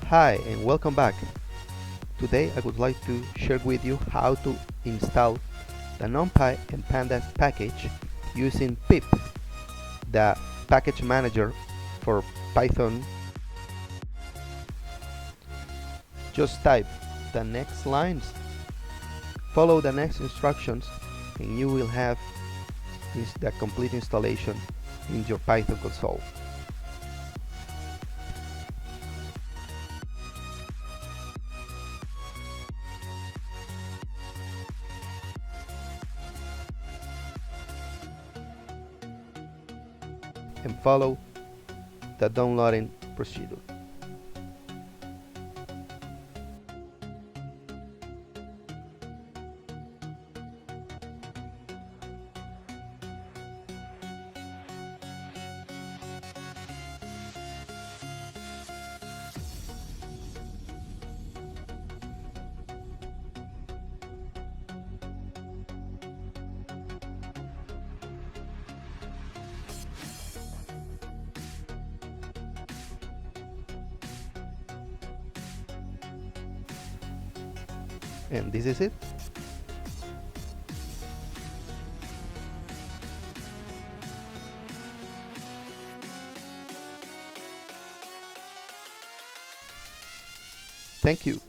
Hi and welcome back. Today I would like to share with you how to install the Numpy and pandas package using pip, the package manager for Python. Just type the next lines, follow the next instructions, and you will have the complete installation in your Python console. And follow the downloading procedure. And this is it. Thank you.